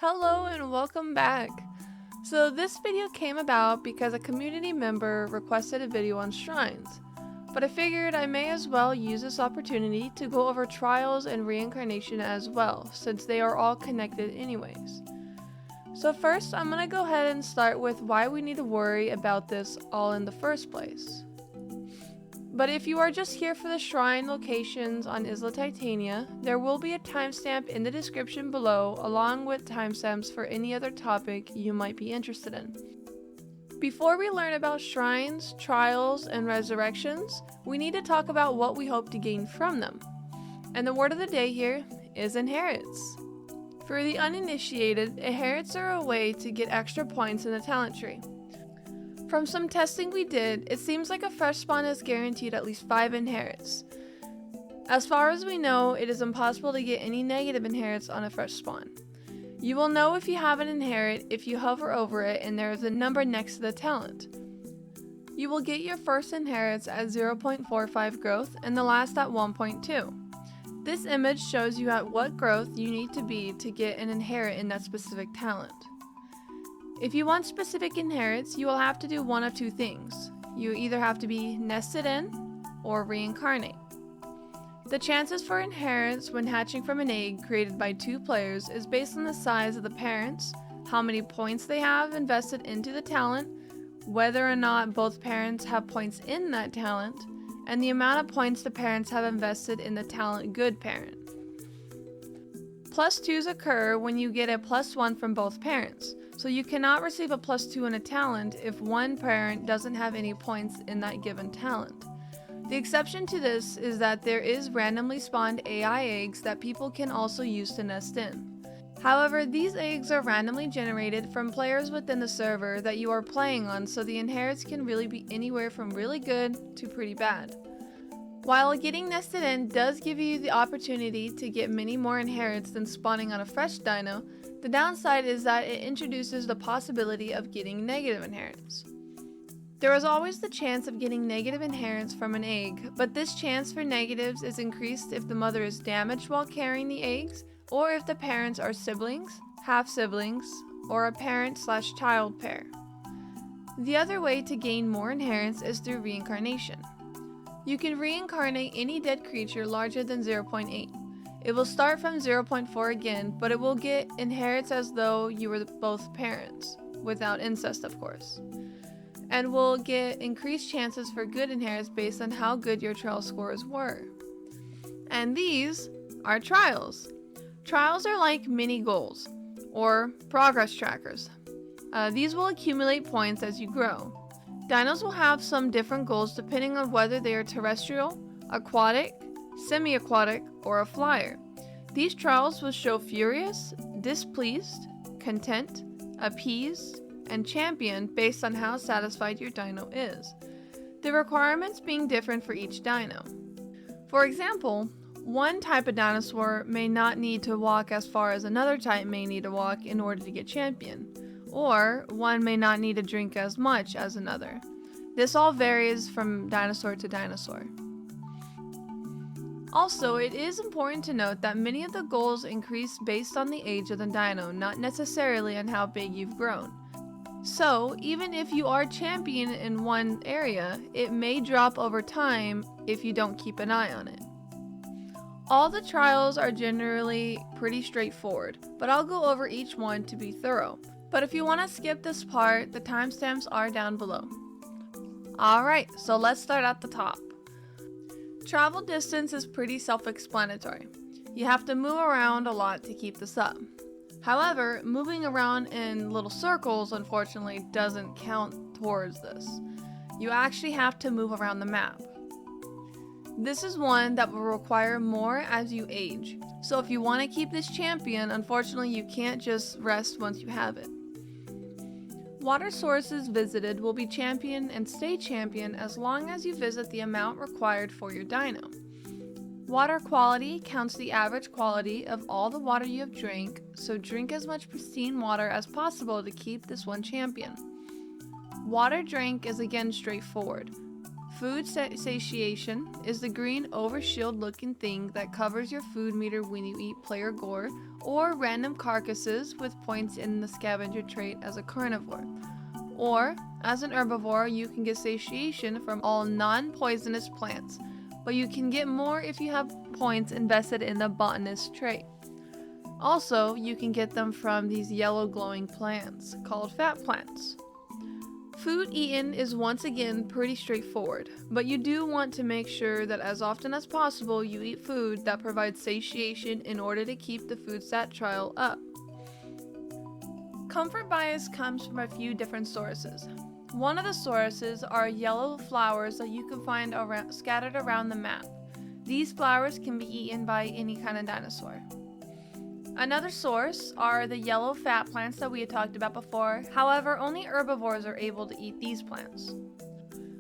Hello and welcome back. So this video came about because a community member requested a video on shrines, but I figured I may as well use this opportunity to go over trials and reincarnation as well, since they are all connected anyways. So first, I'm going to go ahead and start with why we need to worry about this all in the first place. But if you are just here for the shrine locations on Isla Titania, there will be a timestamp in the description below along with timestamps for any other topic you might be interested in. Before we learn about shrines, trials, and resurrections, we need to talk about what we hope to gain from them. And the word of the day here is inherits. For the uninitiated, inherits are a way to get extra points in the talent tree. From some testing we did, it seems like a fresh spawn is guaranteed at least 5 inherits. As far as we know, it is impossible to get any negative inherits on a fresh spawn. You will know if you have an inherit if you hover over it and there is a number next to the talent. You will get your first inherits at 0.45 growth and the last at 1.2. This image shows you at what growth you need to be to get an inherit in that specific talent. If you want specific inherits, you will have to do one of two things. You either have to be nested in or reincarnate. The chances for inherits when hatching from an egg created by 2 players is based on the size of the parents, how many points they have invested into the talent, whether or not both parents have points in that talent, and the amount of points the parents have invested in the talent good parent. +2s occur when you get a +1 from both parents. So you cannot receive a +2 in a talent if one parent doesn't have any points in that given talent. The exception to this is that there is randomly spawned AI eggs that people can also use to nest in. However, these eggs are randomly generated from players within the server that you are playing on, so the inherits can really be anywhere from really good to pretty bad. While getting nested in does give you the opportunity to get many more inherits than spawning on a fresh dino, the downside is that it introduces the possibility of getting negative inherits. There is always the chance of getting negative inherits from an egg, but this chance for negatives is increased if the mother is damaged while carrying the eggs, or if the parents are siblings, half-siblings, or a parent/child pair. The other way to gain more inherits is through reincarnation. You can reincarnate any dead creature larger than 0.8. It will start from 0.4 again, but it will get inherits as though you were both parents, without incest of course, and will get increased chances for good inherits based on how good your trial scores were. And these are trials. Trials are like mini goals, or progress trackers. These will accumulate points as you grow. Dinos will have some different goals depending on whether they are terrestrial, aquatic, semi-aquatic, or a flyer. These trials will show furious, displeased, content, appeased, and champion based on how satisfied your dino is. The requirements being different for each dino. For example, one type of dinosaur may not need to walk as far as another type may need to walk in order to get champion, or one may not need to drink as much as another. This all varies from dinosaur to dinosaur. Also, it is important to note that many of the goals increase based on the age of the dino, not necessarily on how big you've grown. So, even if you are champion in one area, it may drop over time if you don't keep an eye on it. All the trials are generally pretty straightforward, but I'll go over each one to be thorough. But if you want to skip this part, the timestamps are down below. Alright, so let's start at the top. Travel distance is pretty self-explanatory. You have to move around a lot to keep this up. However, moving around in little circles unfortunately doesn't count towards this. You actually have to move around the map. This is one that will require more as you age. So if you want to keep this champion, unfortunately you can't just rest once you have it. Water sources visited will be champion and stay champion as long as you visit the amount required for your dino. Water quality counts the average quality of all the water you have drank, so drink as much pristine water as possible to keep this one champion. Water drink is again straightforward. Food satiation is the green overshield looking thing that covers your food meter when you eat player gore or random carcasses with points in the scavenger trait as a carnivore. Or, as an herbivore, you can get satiation from all non-poisonous plants, but you can get more if you have points invested in the botanist trait. Also, you can get them from these yellow glowing plants, called fat plants. Food eaten is once again pretty straightforward, but you do want to make sure that as often as possible you eat food that provides satiation in order to keep the food stat trial up. Comfort bias comes from a few different sources. One of the sources are yellow flowers that you can find scattered around the map. These flowers can be eaten by any kind of dinosaur. Another source are the yellow fat plants that we had talked about before. However, only herbivores are able to eat these plants.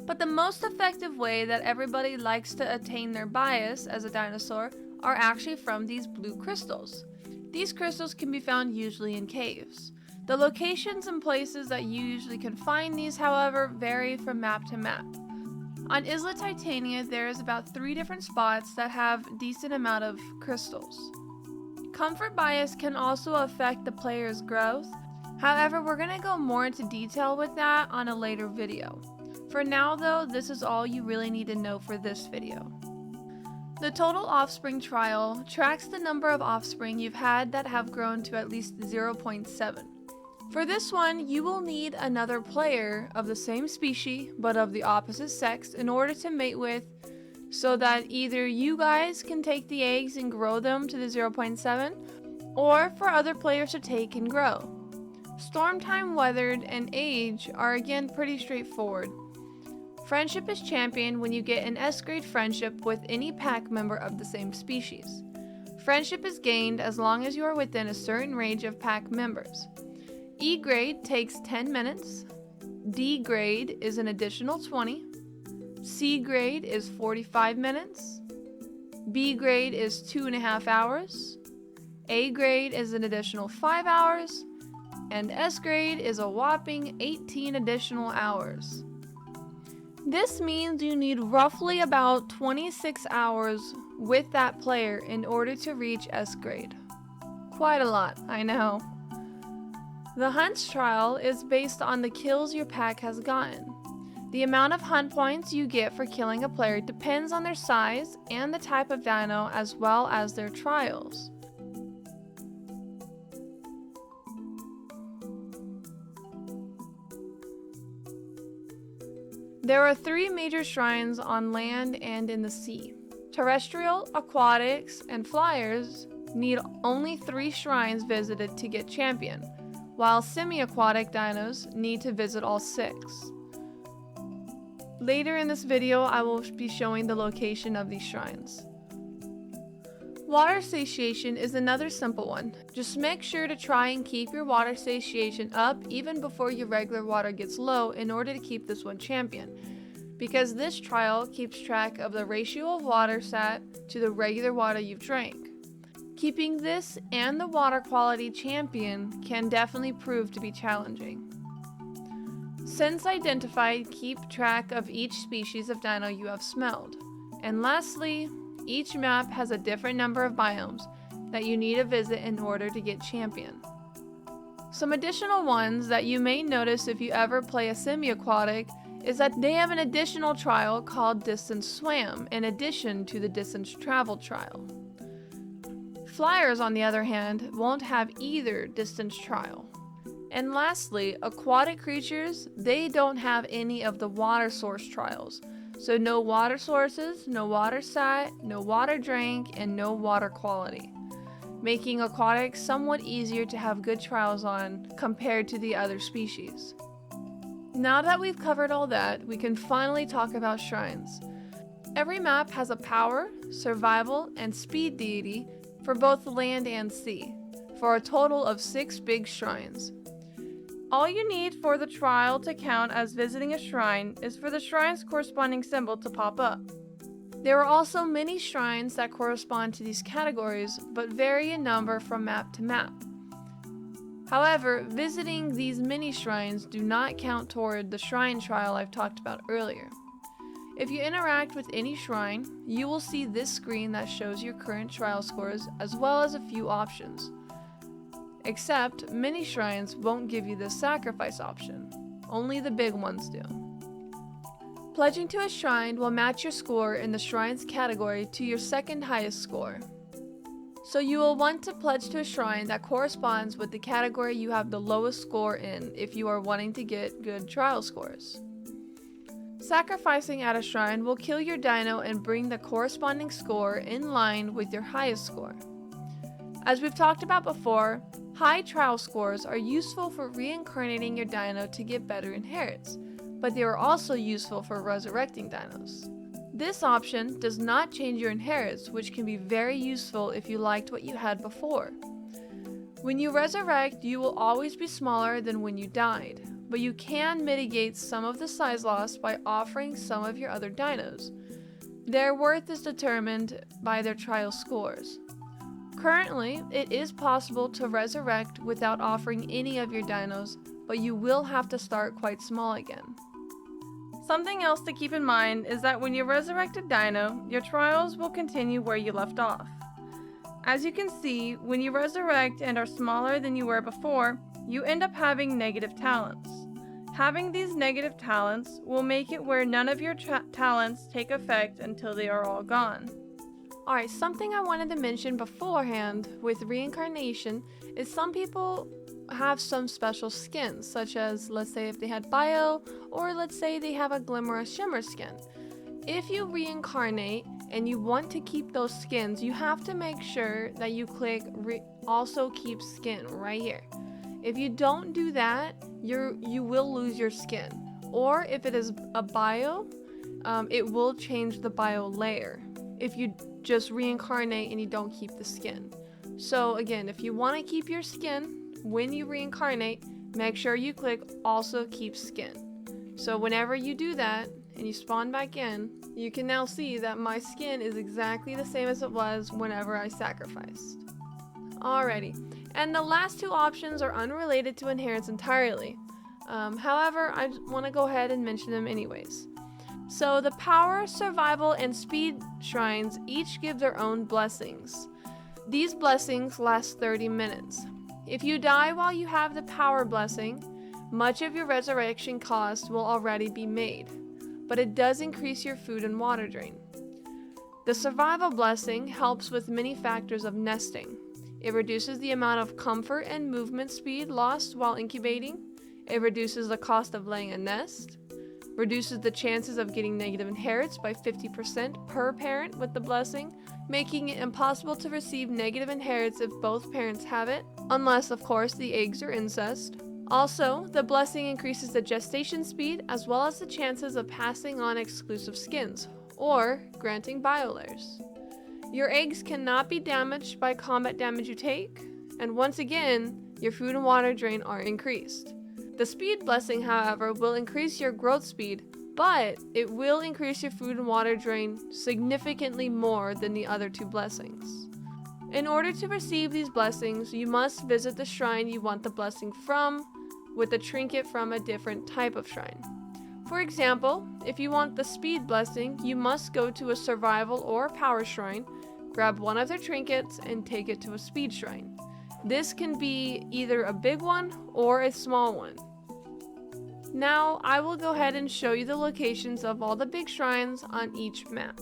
But the most effective way that everybody likes to attain their bias as a dinosaur are actually from these blue crystals. These crystals can be found usually in caves. The locations and places that you usually can find these, however, vary from map to map. On Isla Titania, there is about 3 different spots that have a decent amount of crystals. Comfort bias can also affect the player's growth. However, we're going to go more into detail with that on a later video. For now though, this is all you really need to know for this video. The total offspring trial tracks the number of offspring you've had that have grown to at least 0.7. For this one, you will need another player of the same species but of the opposite sex in order to mate with, so that either you guys can take the eggs and grow them to the 0.7, or for other players to take and grow. Storm time, weathered, and age are again pretty straightforward. Friendship is championed when you get an S-grade friendship with any pack member of the same species. Friendship is gained as long as you are within a certain range of pack members. E grade takes 10 minutes, D grade is an additional 20, C grade is 45 minutes, B grade is 2.5 hours, A grade is an additional 5 hours, and S grade is a whopping 18 additional hours. This means you need roughly about 26 hours with that player in order to reach S grade. Quite a lot, I know. The Hunt's trial is based on the kills your pack has gotten. The amount of hunt points you get for killing a player depends on their size and the type of dino as well as their trials. There are 3 major shrines on land and in the sea. Terrestrial, aquatics, and flyers need only 3 shrines visited to get champion, while semi-aquatic dinos need to visit all 6. Later in this video, I will be showing the location of these shrines. Water satiation is another simple one. Just make sure to try and keep your water satiation up even before your regular water gets low in order to keep this one champion, because this trial keeps track of the ratio of water sat to the regular water you've drank. Keeping this and the water quality champion can definitely prove to be challenging. Since identified, keep track of each species of dino you have smelled. And lastly, each map has a different number of biomes that you need to visit in order to get champion. Some additional ones that you may notice if you ever play a semi-aquatic is that they have an additional trial called Distance Swam in addition to the Distance Travel trial. Flyers, on the other hand, won't have either distance trial. And lastly, aquatic creatures, they don't have any of the water source trials. So no water sources, no water sat, no water drank, and no water quality, making aquatics somewhat easier to have good trials on compared to the other species. Now that we've covered all that, we can finally talk about shrines. Every map has a power, survival, and speed deity for both land and sea, for a total of 6 big shrines. All you need for the trial to count as visiting a shrine is for the shrine's corresponding symbol to pop up. There are also many shrines that correspond to these categories, but vary in number from map to map. However, visiting these mini shrines do not count toward the shrine trial I've talked about earlier. If you interact with any shrine, you will see this screen that shows your current trial scores as well as a few options. Except many shrines won't give you this sacrifice option. Only the big ones do. Pledging to a shrine will match your score in the shrine's category to your second highest score. So you will want to pledge to a shrine that corresponds with the category you have the lowest score in if you are wanting to get good trial scores. Sacrificing at a shrine will kill your dino and bring the corresponding score in line with your highest score. As we've talked about before, high trial scores are useful for reincarnating your dino to get better inherits, but they are also useful for resurrecting dinos. This option does not change your inherits, which can be very useful if you liked what you had before. When you resurrect, you will always be smaller than when you died, but you can mitigate some of the size loss by offering some of your other dinos. Their worth is determined by their trial scores. Currently, it is possible to resurrect without offering any of your dinos, but you will have to start quite small again. Something else to keep in mind is that when you resurrect a dino, your trials will continue where you left off. As you can see, when you resurrect and are smaller than you were before, you end up having negative talents. Having these negative talents will make it where none of your talents take effect until they are all gone. Alright, something I wanted to mention beforehand with reincarnation is some people have some special skins, such as, let's say if they had bio, or let's say they have a glimmer or shimmer skin. If you reincarnate and you want to keep those skins, you have to make sure that you click also keep skin right here. If you don't do that, you will lose your skin. Or if it is a bio, it will change the bio layer if you just reincarnate and you don't keep the skin. So again, if you want to keep your skin when you reincarnate, make sure you click also keep skin. So whenever you do that and you spawn back in, you can now see that my skin is exactly the same as it was whenever I sacrificed. Alrighty, and the last two options are unrelated to inheritance entirely. However, I want to go ahead and mention them anyways. So the power, survival, and speed shrines each give their own blessings. These blessings last 30 minutes. If you die while you have the power blessing, much of your resurrection cost will already be made, but it does increase your food and water drain. The survival blessing helps with many factors of nesting. It reduces the amount of comfort and movement speed lost while incubating. It reduces the cost of laying a nest. Reduces the chances of getting negative inherits by 50% per parent with the blessing, making it impossible to receive negative inherits if both parents have it, unless of course the eggs are incest. Also, the blessing increases the gestation speed as well as the chances of passing on exclusive skins, or granting biolayers. Your eggs cannot be damaged by combat damage you take, and once again, your food and water drain are increased. The speed blessing, however, will increase your growth speed, but it will increase your food and water drain significantly more than the other two blessings. In order to receive these blessings, you must visit the shrine you want the blessing from, with a trinket from a different type of shrine. For example, if you want the speed blessing, you must go to a survival or power shrine, grab one of their trinkets, and take it to a speed shrine. This can be either a big one or a small one. Now, I will go ahead and show you the locations of all the big shrines on each map.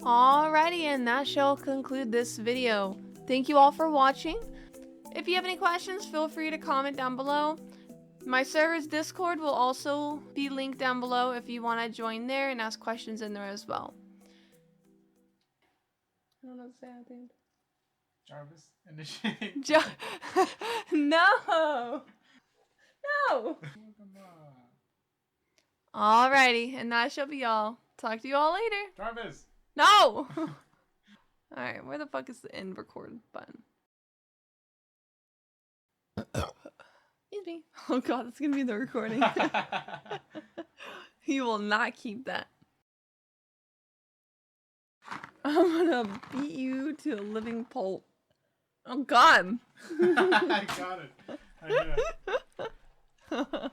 Alrighty, and that shall conclude this video. Thank you all for watching. If you have any questions, feel free to comment down below. My server's Discord will also be linked down below if you want to join there and ask questions in there as well. I don't know what to say at the end. Jarvis, initiate. No! No! Alrighty, and that shall be all. Talk to you all later. Jarvis! No! Alright, where the fuck is the end record button? Excuse me. Oh god, that's gonna be the recording. You will not keep that. I'm gonna beat you to a living pulp. Oh god! I got it. I did it.